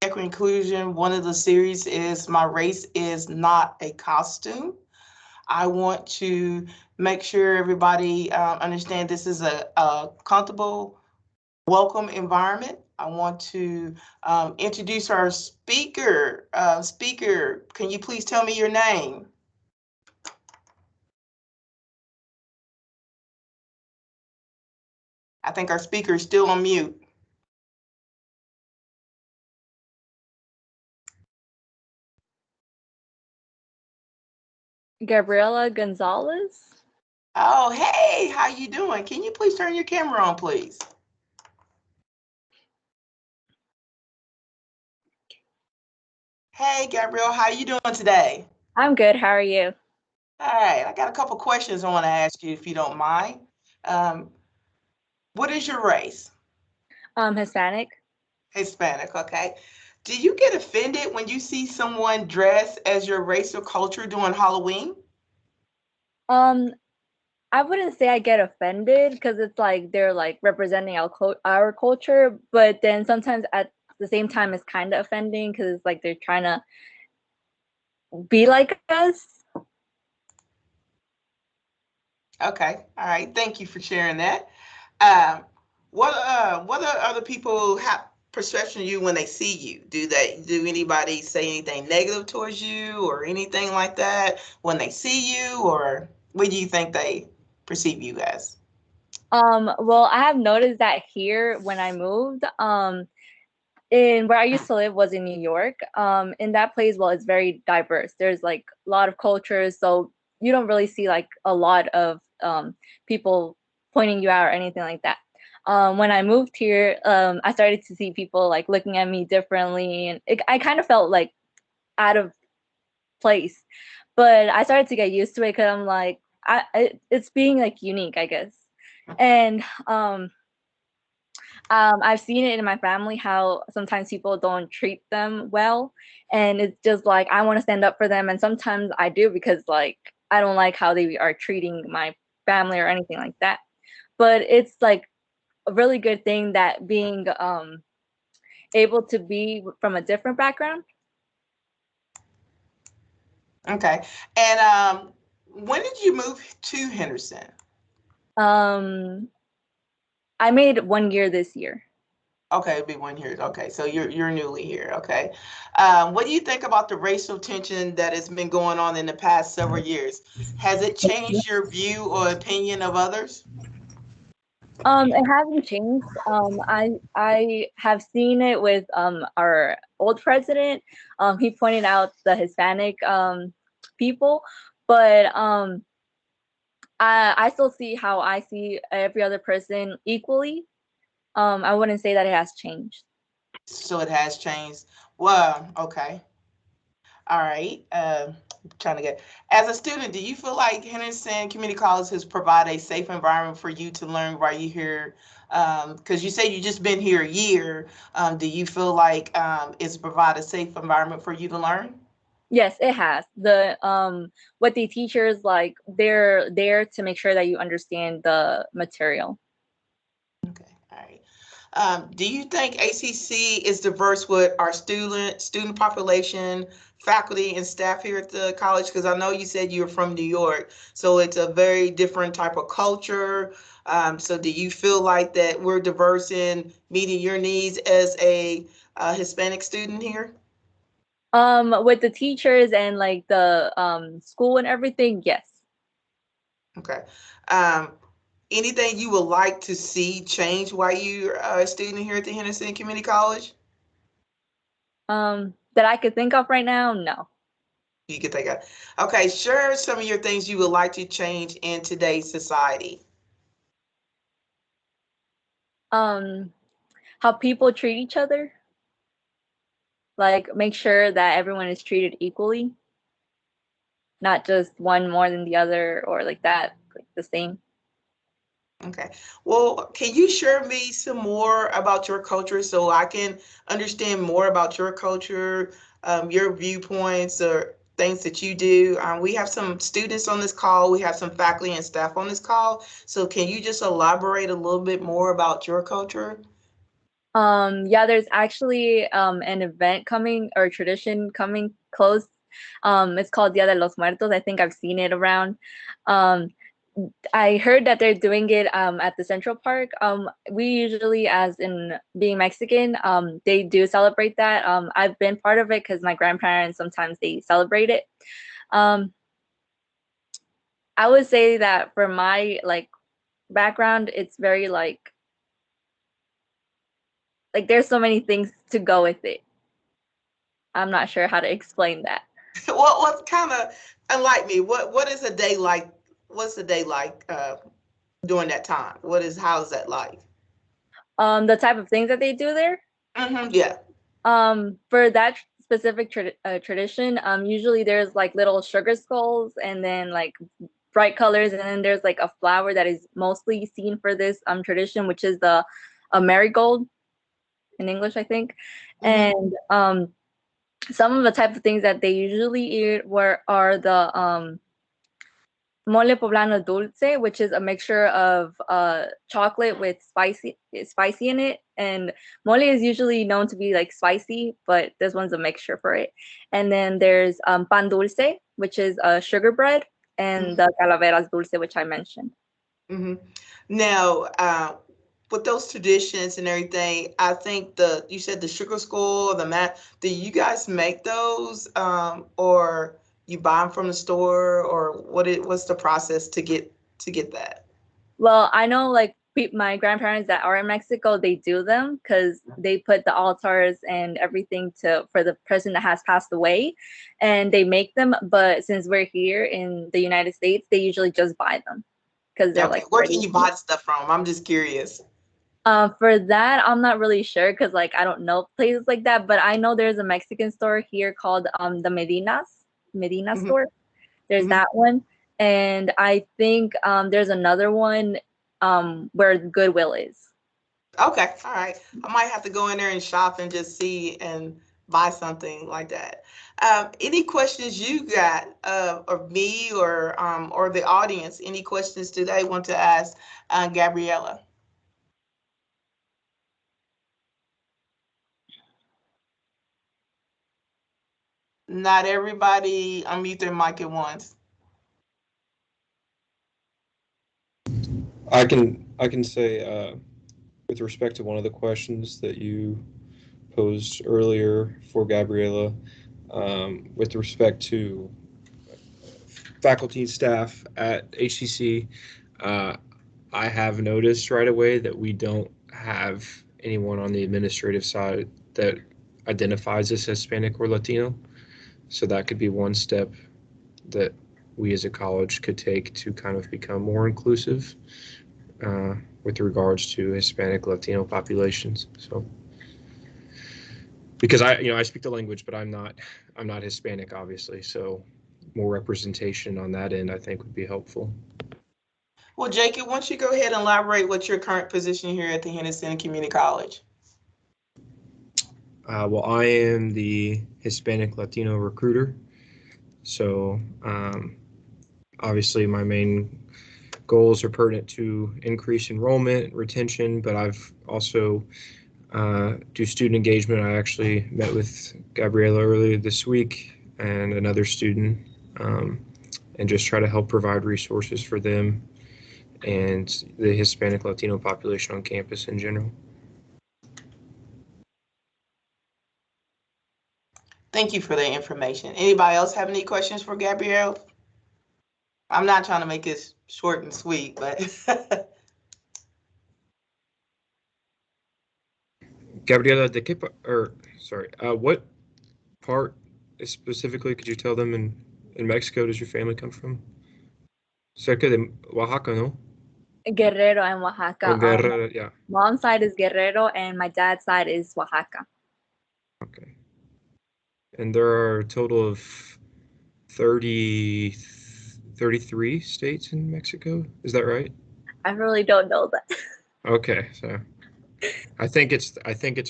equity inclusion, one of the series is My Race is Not a Costume. I want to make sure everybody understand this is a comfortable, welcome environment. I want to introduce our speaker. Speaker, can you please tell me your name? I think our speaker is still on mute. Gabriela Gonzalez. Oh, hey, how you doing? Can you please turn your camera on, please? Hey, Gabrielle, how you doing today? I'm good. How are you? All right, I got a couple questions I want to ask you if you don't mind. Um, what is your race? Hispanic. Hispanic, okay. Do you get offended when you see someone dressed as your race or culture during Halloween? Um, I wouldn't say I get offended because it's like they're like representing our culture, but then sometimes at the same time it's kind of offending because it's like they're trying to be like us. Okay, all right. Thank you for sharing that. Um, what are other people have perception of you when they see you? Do anybody say anything negative towards you or anything like that when they see you, or what do you think they perceive you as? Well, I have noticed that here when I moved, in where I used to live was in New York. In that place, well, it's very diverse. There's like a lot of cultures, so you don't really see like a lot of people pointing you out or anything like that. When I moved here, I started to see people like looking at me differently, and I kind of felt like out of place. But I started to get used to it because I'm like, it's being like unique, I guess. And I've seen it in my family how sometimes people don't treat them well, and it's just like I want to stand up for them, and sometimes I do because like I don't like how they are treating my family or anything like that. But it's like a really good thing that being able to be from a different background. Okay, and when did you move to Henderson? Um, I made 1 year this year. Okay, it'd be 1 year. Okay, so you're newly here. Okay, what do you think about the racial tension that has been going on in the past several years? Has it changed your view or opinion of others? It hasn't changed. I have seen it with our old president. He pointed out the Hispanic people, but I still see how I see every other person equally. I wouldn't say that it has changed. So it has changed. Well, okay. All right. Trying to get, as a student, do you feel like Henderson Community College has provided a safe environment for you to learn while you're here? Because you say you just been here a year. Do you feel like it's provided a safe environment for you to learn? Yes, it has. The what the teachers like, they're there to make sure that you understand the material. Okay. All right. Do you think ACC is diverse with our student population, faculty, and staff here at the college? Because I know you said you're from New York, so it's a very different type of culture. So do you feel like that we're diverse in meeting your needs as a Hispanic student here? With the teachers and like the school and everything, yes. Okay. Um, Anything you would like to see change while you're a student here at the Henderson Community College? That I could think of right now, no. You can think of. Okay, share some of your things you would like to change in today's society. um how people treat each other, like make sure that everyone is treated equally, not just one more than the other or like that, like the same. Okay. Well, can you share me some more about your culture so I can understand more about your culture, your viewpoints, or things that you do? We have some students on this call. We have some faculty and staff on this call. So can you just elaborate a little bit more about your culture? Yeah, there's actually an event coming or tradition coming close. It's called Dia de los Muertos. I think I've seen it around. Um, I heard that they're doing it at the Central Park. We usually, as in being Mexican, they do celebrate that. I've been part of it because my grandparents sometimes they celebrate it. Um, I would say that for my like background, it's very like there's so many things to go with it. I'm not sure how to explain that. What kind of, unlike me, what is a day like? What's the day like during that time? How is that like? The type of things that they do there. Yeah. For that specific tradition, usually there's like little sugar skulls and then like bright colors, and then there's like a flower that is mostly seen for this tradition, which is the marigold in English, I think. And some of the type of things that they usually eat are the mole poblano dulce, which is a mixture of chocolate with spicy in it. And mole is usually known to be like spicy, but this one's a mixture for it. And then there's pan dulce, which is a sugar bread, and the calaveras dulce, which I mentioned. Now, with those traditions and everything, I think you said the sugar skull, the mat. Do you guys make those, or you buy them from the store, or what's the process to get that? Well, I know like my grandparents that are in Mexico, they do them because they put the altars and everything for the person that has passed away, and they make them. But since we're here in the United States, they usually just buy them because they're Okay, like where can ready. you buy the stuff from? I'm just curious. For that, I'm not really sure because like I don't know places like that, but I know there's a Mexican store here called the Medina store. There's that one, and I think there's another one where Goodwill is. Okay, all right. I might have to go in there and shop and just see and buy something like that. Any questions you got of me or the audience? Any questions today want to ask Gabriella? Not everybody unmute their mic at once. I can say with respect to one of the questions that you posed earlier for Gabriella, with respect to faculty and staff at HCC, I have noticed right away that we don't have anyone on the administrative side that identifies as Hispanic or Latino. So that could be one step that we as a college could take to kind of become more inclusive with regards to Hispanic Latino populations. So because I speak the language, but I'm not Hispanic, obviously. So more representation on that end, I think, would be helpful. Well, Jacob, why don't you go ahead and elaborate what's your current position here at the Henderson Community College? Well, I am the Hispanic Latino recruiter. So obviously my main goals are pertinent to increase enrollment, retention, but I've also do student engagement. I actually met with Gabriella earlier this week and another student and just try to help provide resources for them and the Hispanic Latino population on campus in general. Thank you for the information. Anybody else have any questions for Gabrielle? I'm not trying to make it short and sweet, but Gabriela, what part specifically could you tell them in Mexico does your family come from? Cerca de Oaxaca, no? Guerrero and Oaxaca. Oh, Guerrero, yeah. Mom's side is Guerrero and my dad's side is Oaxaca. Okay. And there are a total of 33 states in Mexico. Is that right? I really don't know that. Okay, so I think it's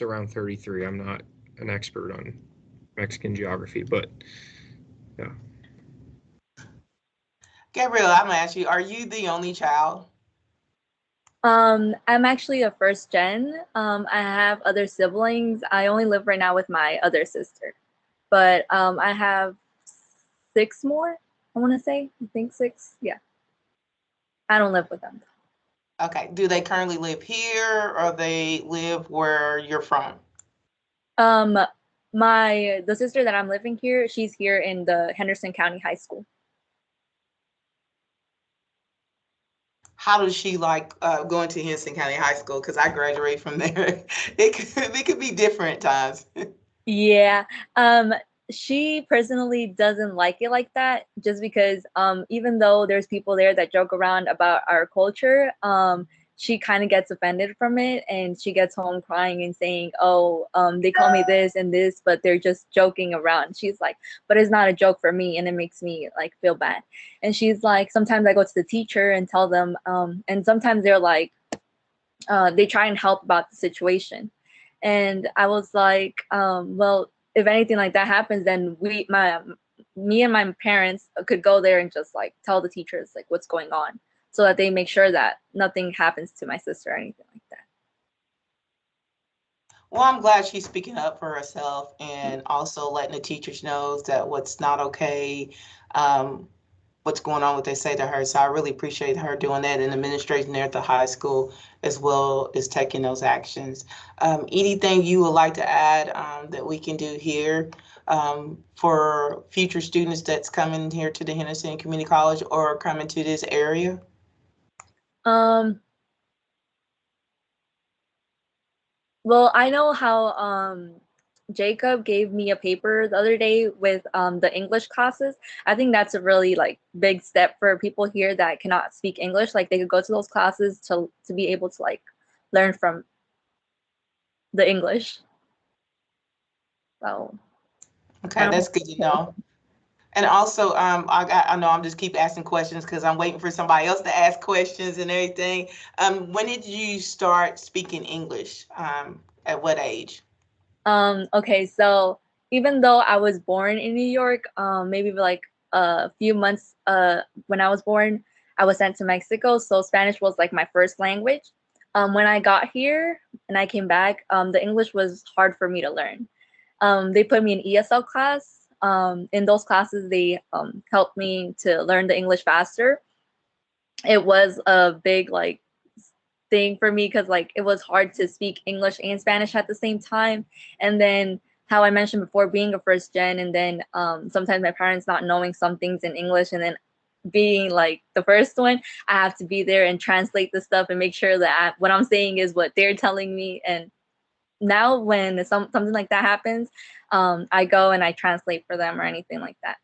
around 33. I'm not an expert on Mexican geography, but yeah. Gabrielle, I'm gonna ask you, are you the only child? I'm actually a first gen. I have other siblings. I only live right now with my other sister, but I have six more. I want to say, I think six. Yeah, I don't live with them. Okay. Do they currently live here or they live where you're from? Um, the sister that I'm living here, she's here in the Henderson County High School. How does she like going to Henson County High School? Because I graduated from there. It could be different times. Yeah. Um, she personally doesn't like it like that just because even though there's people there that joke around about our culture, she kind of gets offended from it and she gets home crying and saying, "Oh, they call me this and this, but they're just joking around." She's like, "But it's not a joke for me and it makes me like feel bad." And she's like, "Sometimes I go to the teacher and tell them and sometimes they're like they try and help about the situation." And I was like, well, if anything like that happens, then me and my parents could go there and just like tell the teachers like what's going on so that they make sure that nothing happens to my sister or anything like that. Well, I'm glad she's speaking up for herself and also letting the teachers know that what's not okay, um, what's going on, what they say to her. So I really appreciate her doing that, and the administration there at the high school as well is taking those actions. Anything you would like to add that we can do here for future students that's coming here to the Henderson Community College or coming to this area? Um, well, I know how Jacob gave me a paper the other day with the English classes. I think that's a really like big step for people here that cannot speak English. Like they could go to those classes to be able to like learn from the English. So I Okay, don't that's good to know. And also, I know I'm just keep asking questions because I'm waiting for somebody else to ask questions and everything. When did you start speaking English? At what age? Okay, so even though I was born in New York, maybe like a few months when I was born, I was sent to Mexico, so Spanish was like my first language. When I got here and I came back, the English was hard for me to learn. They put me in ESL class. In those classes, they helped me to learn the English faster. It was a big like thing for me because like it was hard to speak English and Spanish at the same time. And then how I mentioned before, being a first gen, and then sometimes my parents not knowing some things in English, and then being like the first one, I have to be there and translate the stuff and make sure that what I'm saying is what they're telling me. And now when something like that happens, I go and I translate for them or anything like that.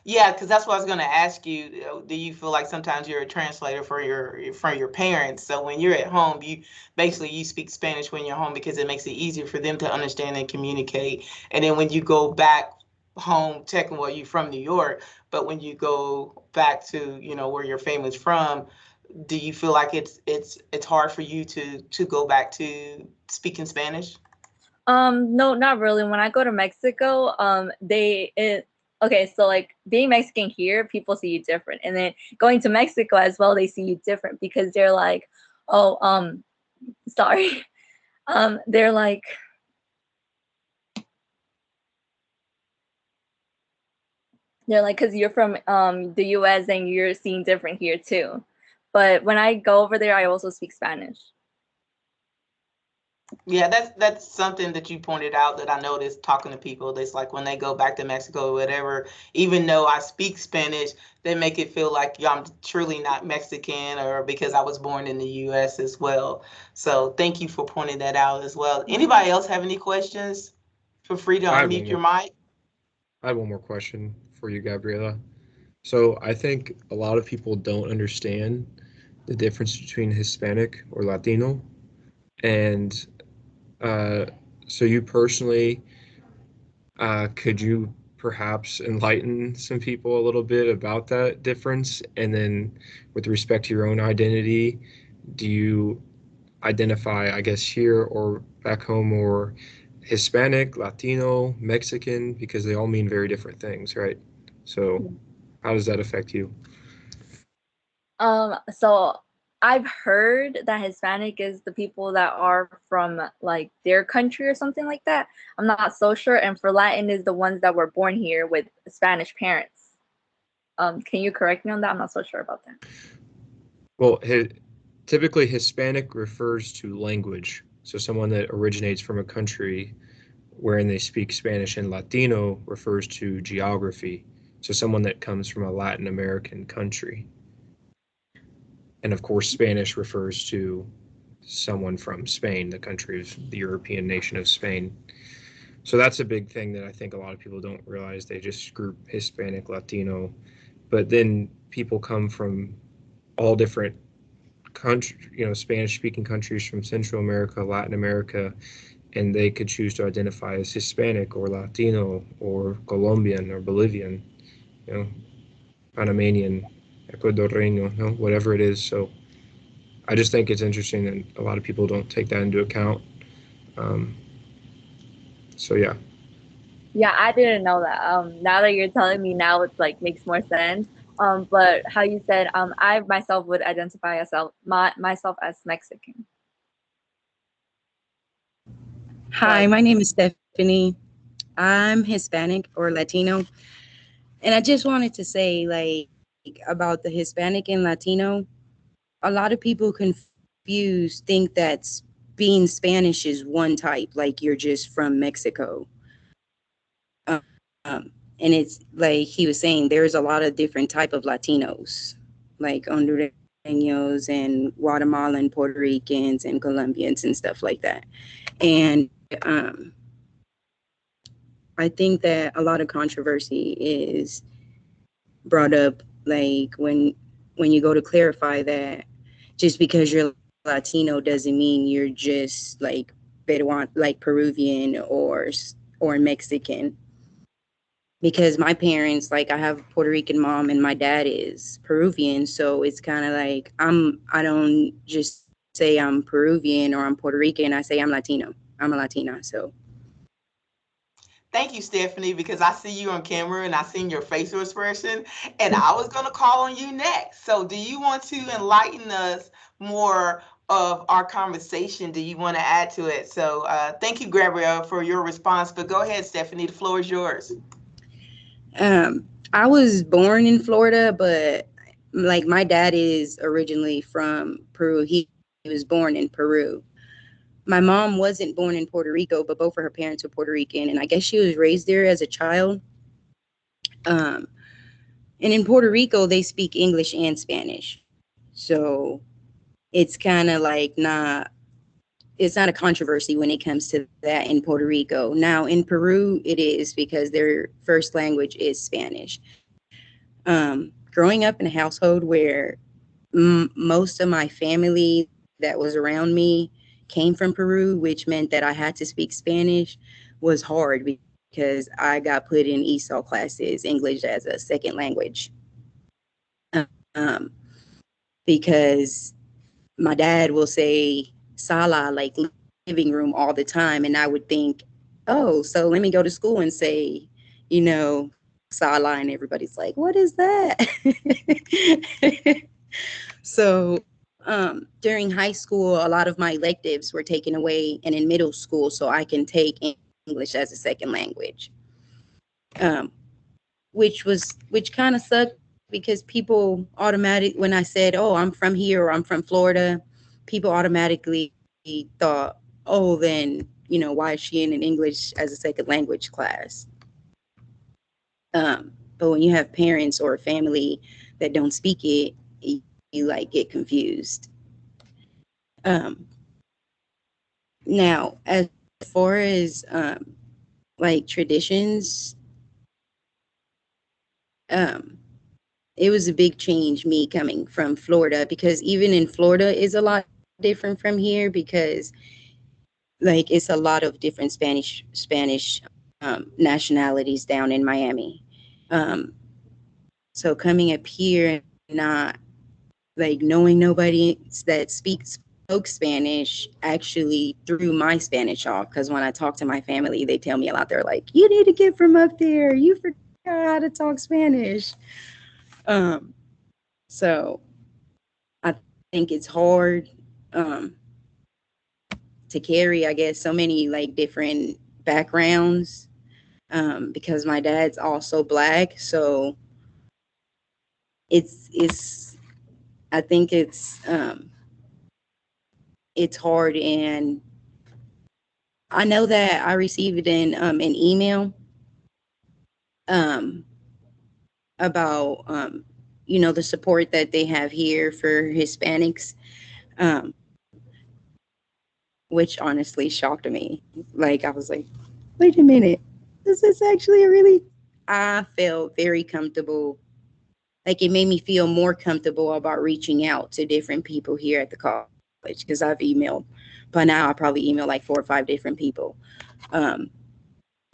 Yeah, because that's what I was going to ask you. Do you feel like sometimes you're a translator for your parents? So when you're at home, you basically you speak Spanish when you're home because it makes it easier for them to understand and communicate. And then when you go back home, technically, well, you're from New York, but when you go back to where your family's from, do you feel like it's hard for you to go back to speaking Spanish? No, not really. When I go to Mexico, okay, so like being Mexican here, people see you different. And then going to Mexico as well, they see you different because they're like, oh, sorry. They're like, because you're from the US and you're seeing different here too. But when I go over there, I also speak Spanish. Yeah, that's something that you pointed out that I noticed talking to people. That's like when they go back to Mexico or whatever, even though I speak Spanish, they make it feel like I'm truly not Mexican or because I was born in the US as well. So thank you for pointing that out as well. Anybody else have any questions? Feel free to I have one unmute more. your mic. I have one more question for you, Gabriela. So I think a lot of people don't understand the difference between Hispanic or Latino, and uh, so you personally, could you perhaps enlighten some people a little bit about that difference? And then, with respect to your own identity, do you identify, I guess, here or back home, or Hispanic, Latino, Mexican, because they all mean very different things, right? So, how does that affect you? So I've heard that Hispanic is the people that are from like their country or something like that. I'm not so sure. And for Latin is the ones that were born here with Spanish parents. Can you correct me on that? I'm not so sure about that. Well, typically Hispanic refers to language. So someone that originates from a country wherein they speak Spanish, and Latino refers to geography. So someone that comes from a Latin American country. And of course, Spanish refers to someone from Spain, the country of the European nation of Spain. So that's a big thing that I think a lot of people don't realize. They just group Hispanic, Latino, but then people come from all different countries, Spanish-speaking countries from Central America, Latin America, and they could choose to identify as Hispanic or Latino or Colombian or Bolivian, Panamanian, Ecuadoriano, whatever it is. So I just think it's interesting that a lot of people don't take that into account. So yeah. Yeah, I didn't know that. Now that you're telling me now, it's like makes more sense. But how you said, I myself would identify myself as Mexican. Hi, my name is Stephanie. I'm Hispanic or Latino. And I just wanted to say, like, about the Hispanic and Latino, a lot of people think that being Spanish is one type, like you're just from Mexico. And it's like he was saying, there's a lot of different type of Latinos, like Hondureños and Guatemalan, Puerto Ricans and Colombians and stuff like that. And I think that a lot of controversy is brought up, like when you go to clarify that just because you're Latino doesn't mean you're just like Peruvian, like Peruvian or Mexican. Because my parents, like I have a Puerto Rican mom and my dad is Peruvian, so it's kind of like I don't just say I'm Peruvian or I'm Puerto Rican. I say I'm Latino. I'm a Latina. So. Thank you, Stephanie, because I see you on camera and I seen your facial expression, and I was going to call on you next. So do you want to enlighten us more of our conversation? Do you want to add to it? So thank you, Gabrielle, for your response, but go ahead, Stephanie, the floor is yours. I was born in Florida, but like my dad is originally from Peru. He was born in Peru. My mom wasn't born in Puerto Rico, but both of her parents were Puerto Rican, and I guess she was raised there as a child. And in Puerto Rico, they speak English and Spanish, so it's kind of like it's not a controversy when it comes to that in Puerto Rico. Now in Peru, it is because their first language is Spanish. Growing up in a household where most of my family that was around me came from Peru, which meant that I had to speak Spanish, was hard because I got put in ESOL classes, English as a second language. Because my dad will say sala, like living room, all the time, and I would think, oh, so let me go to school and say, sala, and everybody's like, what is that? So during high school, a lot of my electives were taken away, and in middle school, so I can take English as a second language, which kind of sucked because people when I said, oh, I'm from here or I'm from Florida, people automatically thought, oh, then, why is she in an English as a second language class? But when you have parents or a family that don't speak it, you like get confused. Now, as far as like traditions, it was a big change me coming from Florida, because even in Florida is a lot different from here, because like it's a lot of different Spanish nationalities down in Miami. So coming up here and not like knowing nobody that spoke Spanish actually threw my Spanish off, because when I talk to my family, they tell me a lot. They're like, you need to get from up there. You forgot how to talk Spanish. So I think it's hard to carry, I guess, so many like different backgrounds because my dad's also Black. So it's I think it's hard, and I know that I received an email um, about the support that they have here for Hispanics, um, which honestly shocked me. Like I was like, wait a minute, this is actually a really. I felt very comfortable. Like it made me feel more comfortable about reaching out to different people here at the college because I've emailed. By now, I probably emailed like 4 or 5 different people. Um,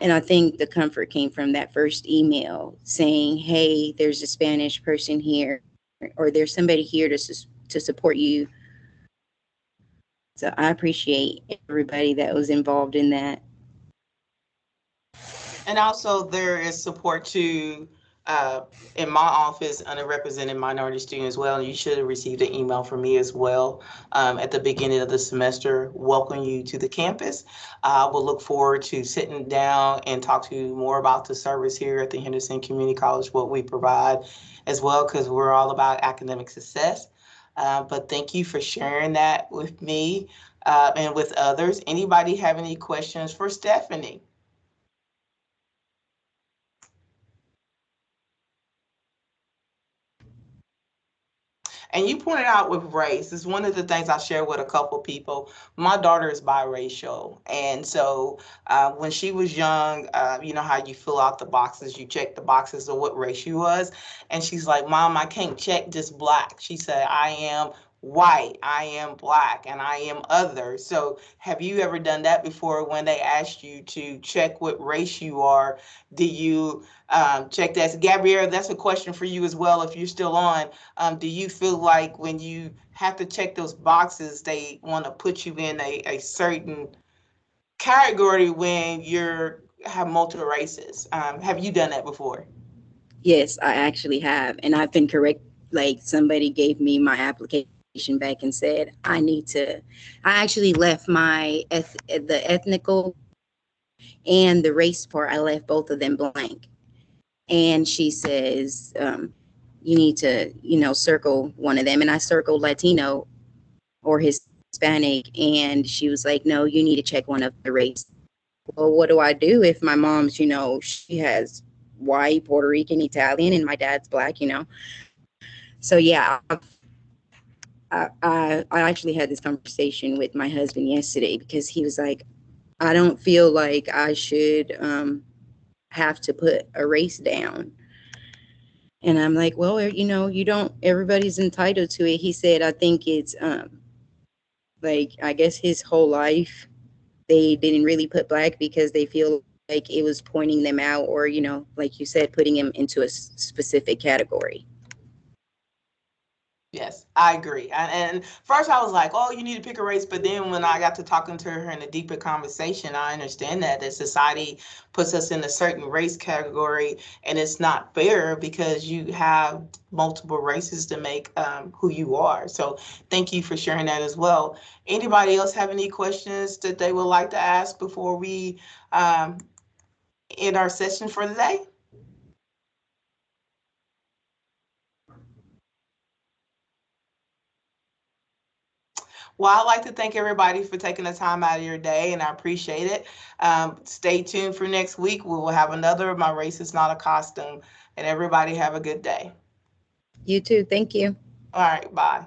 And I think the comfort came from that first email saying, "Hey, there's a Spanish person here, or there's somebody here to support you." So I appreciate everybody that was involved in that. And also there is support to uh, in my office, underrepresented minority student as well. And you should have received an email from me as well at the beginning of the semester, welcome you to the campus. We'll look forward to sitting down and talk to you more about the service here at the Henderson Community College, what we provide as well, because we're all about academic success. But thank you for sharing that with me and with others. Anybody have any questions for Stephanie? And you pointed out with race, is one of the things I share with a couple people. My daughter is biracial. And so when she was young, you know how you fill out the boxes, you check the boxes of what race she was. And she's like, Mom, I can't check just Black. She said, I am white, I am Black, and I am other. So have you ever done that before when they asked you to check what race you are? Do you check that? Gabrielle, that's a question for you as well if you're still on. Do you feel like when you have to check those boxes, they want to put you in a certain category when you're have multiple races? Have you done that before? Yes, I actually have, and I've been correct. Like somebody gave me my application back and said I need to. I actually left the ethnical and the race part. I left both of them blank, and she says you need to circle one of them, and I circled Latino or Hispanic, and she was like, no, you need to check one of the race. Well, what do I do if my mom's, she has white, Puerto Rican, Italian, and my dad's Black. So yeah, I actually had this conversation with my husband yesterday because he was like, I don't feel like I should have to put a race down. And I'm like, well, you don't, everybody's entitled to it. He said, I think it's like, I guess his whole life, they didn't really put Black because they feel like it was pointing them out, or, like you said, putting him into a specific category. Yes, I agree. And first I was like, oh, you need to pick a race. But then when I got to talking to her in a deeper conversation, I understand that society puts us in a certain race category, and it's not fair because you have multiple races to make who you are. So thank you for sharing that as well. Anybody else have any questions that they would like to ask before we um, end our session for today? Well, I'd like to thank everybody for taking the time out of your day, and I appreciate it. Stay tuned for next week. We will have another My Race is Not a Costume, and everybody have a good day. You too. Thank you. All right, bye.